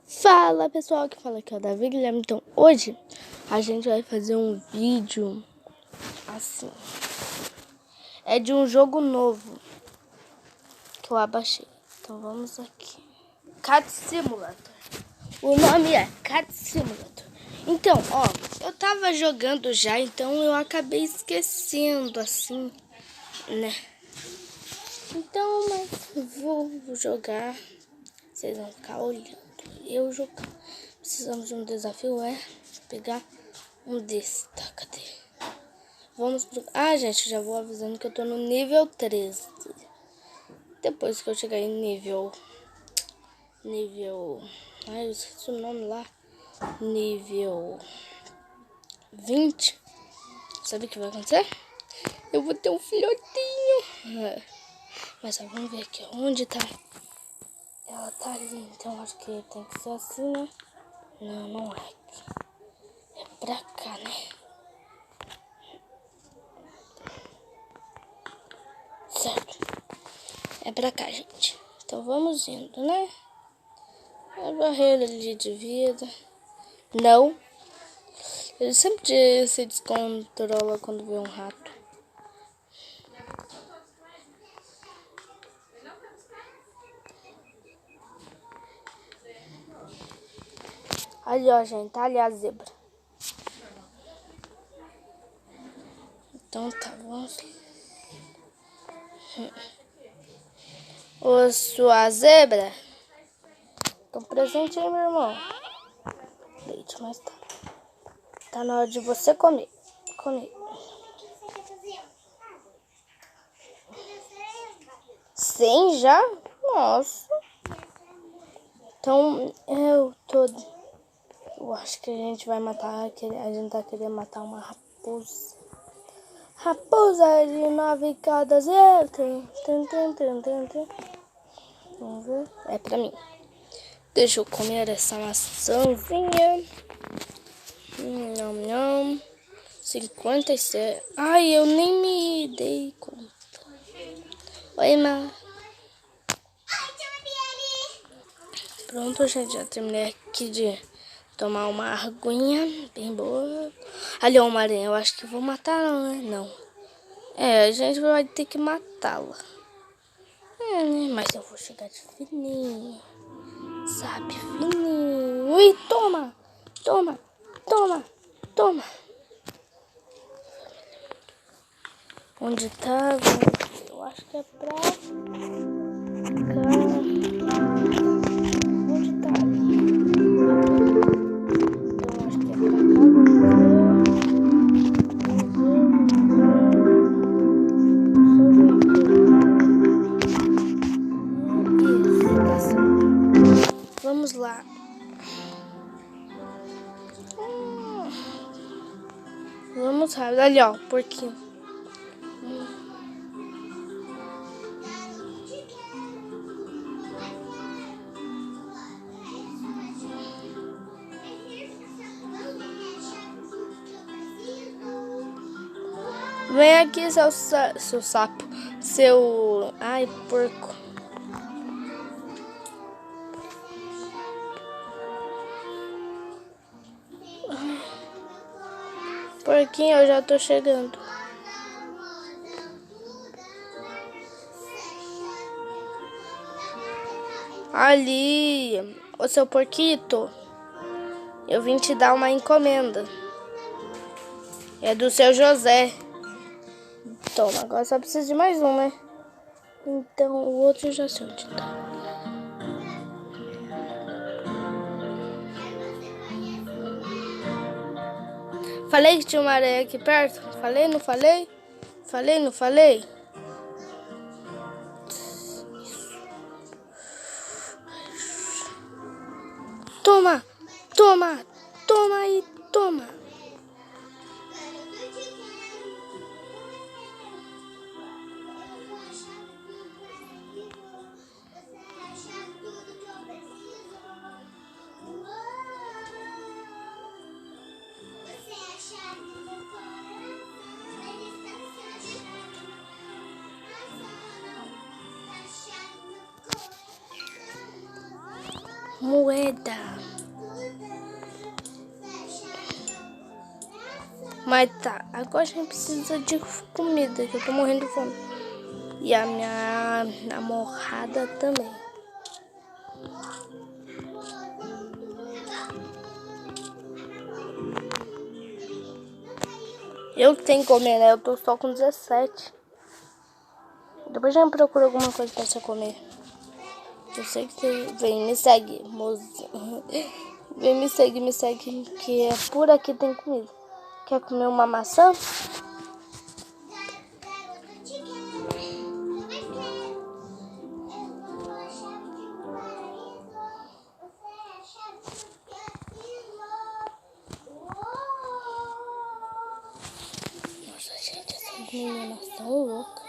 Fala pessoal, que fala aqui é o Davi Guilherme. Então hoje a gente vai fazer um vídeo assim. É de um jogo novo que eu abaixei. Então vamos aqui. Cat Simulator. O nome é Cat Simulator. Então, ó, eu tava jogando já, então eu acabei esquecendo assim, né? Então, mas vou jogar. Vocês vão ficar olhando eu jogar. Precisamos de um desafio, pegar um desse, tá? Cadê? Vamos pro... Ah, gente, já vou avisando que eu tô no nível 13. Depois que eu chegar em nível... Ai, eu esqueci o nome lá. Nível 20. Sabe o que vai acontecer? Eu vou ter um filhotinho. Mas só vamos ver aqui. Onde tá? Ela tá ali, então acho que tem que ser assim, né? Não, não é aqui. É pra cá, né? Certo. É pra cá, gente. Então vamos indo, né? A barreira ali de vida. Não. Ele sempre se descontrola quando vê um rato. Ali, ó, gente. Tá ali a zebra. Então tá, vamos. Ô, sua zebra. Tô presente aí, meu irmão. Leite, mas tá. Tá na hora de você comer. Comer. Sim, já? Nossa. Então, eu acho que a gente vai matar, a gente tá querendo matar uma raposa. Raposa de 9 caudas, Vamos ver. É pra mim. Deixa eu comer essa maçãzinha. Não, não. 57. Ai, eu nem me dei conta. Oi, Ma. Pronto, gente, já terminei aqui de tomar uma aguinha bem boa. Ali, ó, uma aranha. Eu acho que vou matar ela, né? Não. É, a gente vai ter que matá-la. É, né? Mas eu vou chegar de fininho. Sabe, fininho. Ui, toma! Toma! Toma! Toma! Onde tá? Eu acho que é pra cá. Onde tá? Eu acho que é pra cá. Vamos lá. Vamos rápido. Ali, ó, porquinho. Vem aqui, seu sapo. Ai, porco. Porquinho, eu já tô chegando. Ali, ô seu porquito, eu vim te dar uma encomenda. É do seu José. Toma, agora só precisa de mais um, né? Então o outro eu já sei onde tá. Falei que tinha uma aranha aqui perto? Falei, não falei? Falei, não falei? Toma, toma, toma e toma. Moeda. Mas tá, agora a gente precisa de comida, que eu tô morrendo de fome. E a minha namorada também. Eu tenho que comer, né? Eu tô só com 17. Depois a gente procura alguma coisa pra você comer. Eu sei que você vem, me segue, mozinho. Vem, me segue, que é por aqui tem comida. Quer comer uma maçã? Nossa, gente, essas meninas são loucas.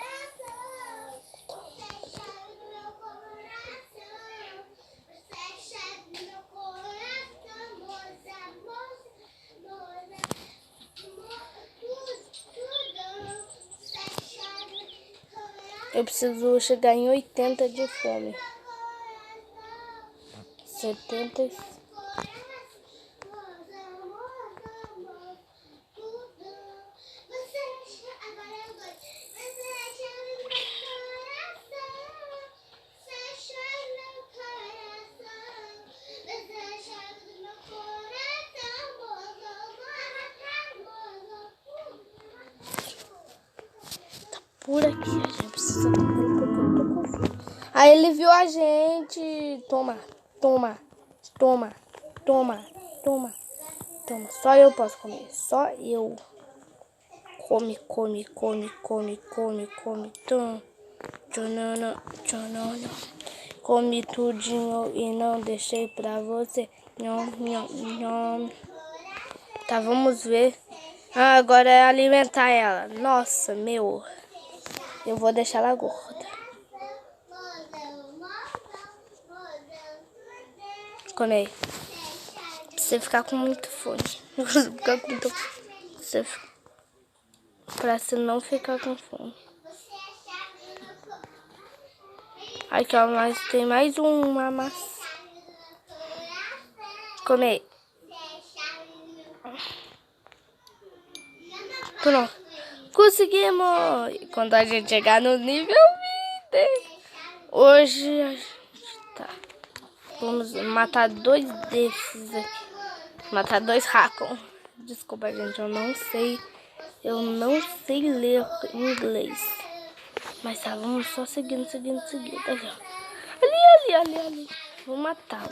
Eu preciso chegar em 80 de fome. 70. Por aqui, a gente precisa comer porque eu tô com fome. Aí ele viu a gente. Toma. Só eu posso comer. Só eu. Come. Tchonana. Come tudinho e não deixei pra você. Nham. Tá, vamos ver. Ah, agora é alimentar ela. Nossa, meu. Eu vou deixar ela gorda. Come aí. Pra você ficar com muito fome. Pra você não ficar com fome. Aqui, ó, mas tem mais uma maçã. Come aí. Pronto. Conseguimos! Quando a gente chegar no nível 20. Hoje a gente tá. Vamos matar 2 desses aqui. Matar 2 Hakon. Desculpa, gente, eu não sei ler inglês. Mas tá, vamos só seguindo. Ali. Vou matá-lo.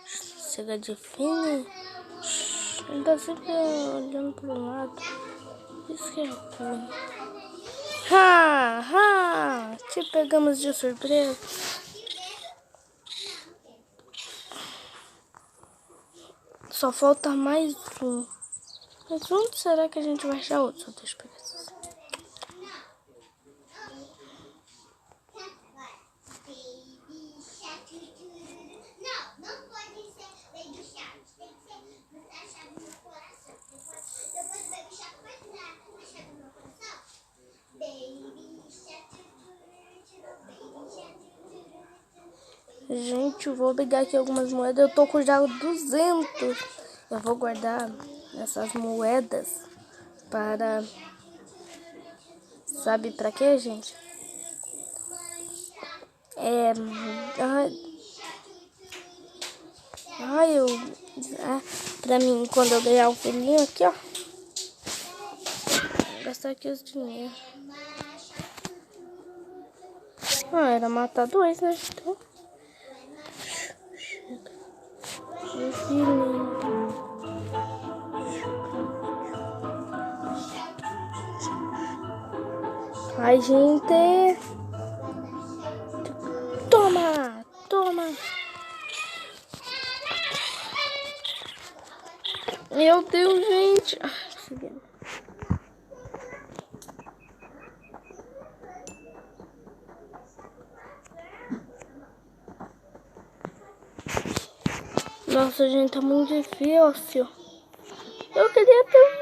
Chega de fim. Ele tá sempre olhando pro lado. Isso que é ruim. Te pegamos de surpresa. Só falta mais um. Mas onde será que a gente vai achar outro? Só deixa eu pegar esses. Gente, eu vou pegar aqui algumas moedas. Eu tô com já 200. Eu vou guardar essas moedas para... Sabe pra quê, gente? Pra mim, quando eu ganhar o filhinho aqui, ó. Vou gastar aqui os dinheiros. Era matar 2, né? Então... Ai, gente. Toma. Meu Deus, gente. Nossa, gente, tá muito difícil. Eu queria ter vindo.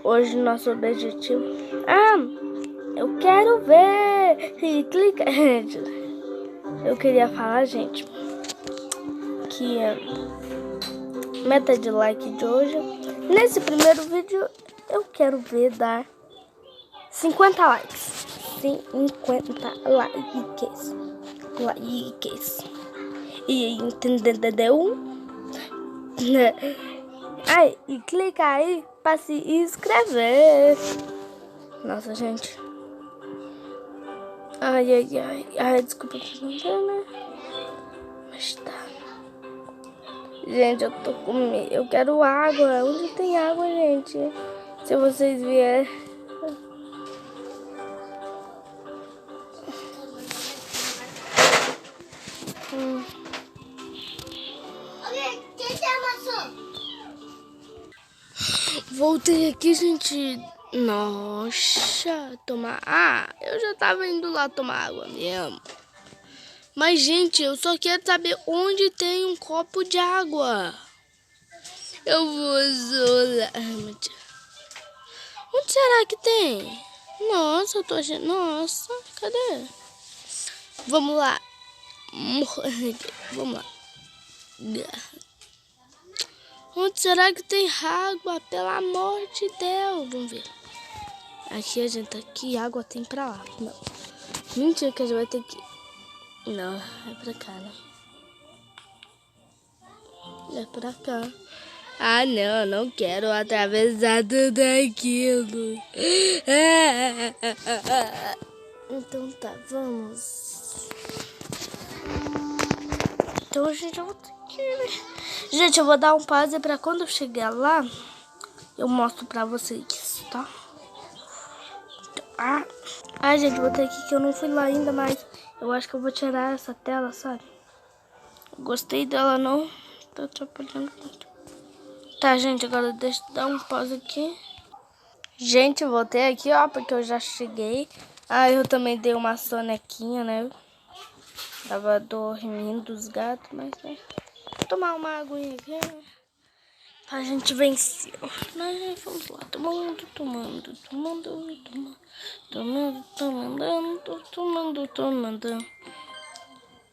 Hoje nosso objetivo... eu quero ver. E clica. eu queria falar, gente, que meta de like de hoje. Nesse primeiro vídeo, eu quero ver dar 50 likes. 50 likes. E entendeu? Ai, e clica aí pra se inscrever. Nossa, gente. Ai, desculpa perguntar, né? Mas tá. Gente, eu tô com medo. Eu quero água. Onde tem água, gente? Se vocês vierem. Voltei aqui, gente. Nossa, tomar. Eu já tava indo lá tomar água mesmo. Mas, gente, eu só quero saber onde tem um copo de água. Eu vou zoar. Ai, meu Deus. Onde será que tem? Nossa, eu tô achando. Nossa, cadê? Vamos lá. Vamos lá. Onde será que tem água? Pelo amor de Deus. Vamos ver. Aqui a gente tá aqui, água tem pra lá. Não. Mentira que a gente vai ter que... Não, é pra cá, né? É pra cá. Não quero atravessar tudo aquilo. Então tá, vamos. Então, gente, eu vou ter que... Gente, eu vou dar um pause pra quando eu chegar lá, eu mostro pra vocês, tá? Então, gente, vou ter que eu não fui lá ainda, mas eu acho que eu vou tirar essa tela, sabe? Gostei dela, não. Tá atrapalhando muito. Tá, gente, agora deixa eu dar um pause aqui. Gente, voltei aqui, ó, porque eu já cheguei. Eu também dei uma sonequinha, né? Tava dormindo os gatos, mas, né? Vou tomar uma aguinha aqui, né? A gente venceu. Mas vamos lá, tomando.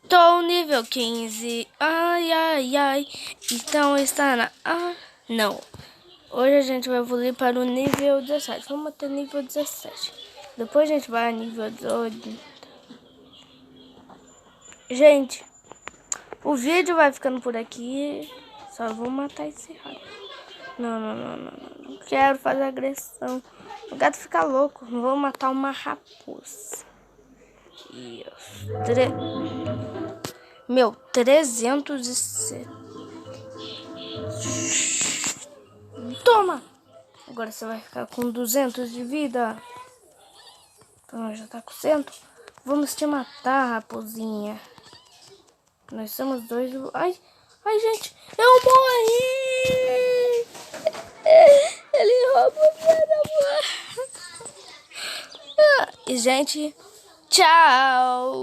Tô nível 15. Ai. Então está na... não. Hoje a gente vai evoluir para o nível 17. Vamos até nível 17. Depois a gente vai a nível 18. Gente, o vídeo vai ficando por aqui. Só vou matar esse rato. Não quero fazer agressão. O gato fica louco. Vou matar uma raposa. Isso. Meu, 307. Toma! Agora você vai ficar com 200 de vida. Então já tá com 100. Vamos te matar, raposinha. Nós somos dois. Ai, gente, eu morri! Ele roubou minha namorada. E, gente, tchau!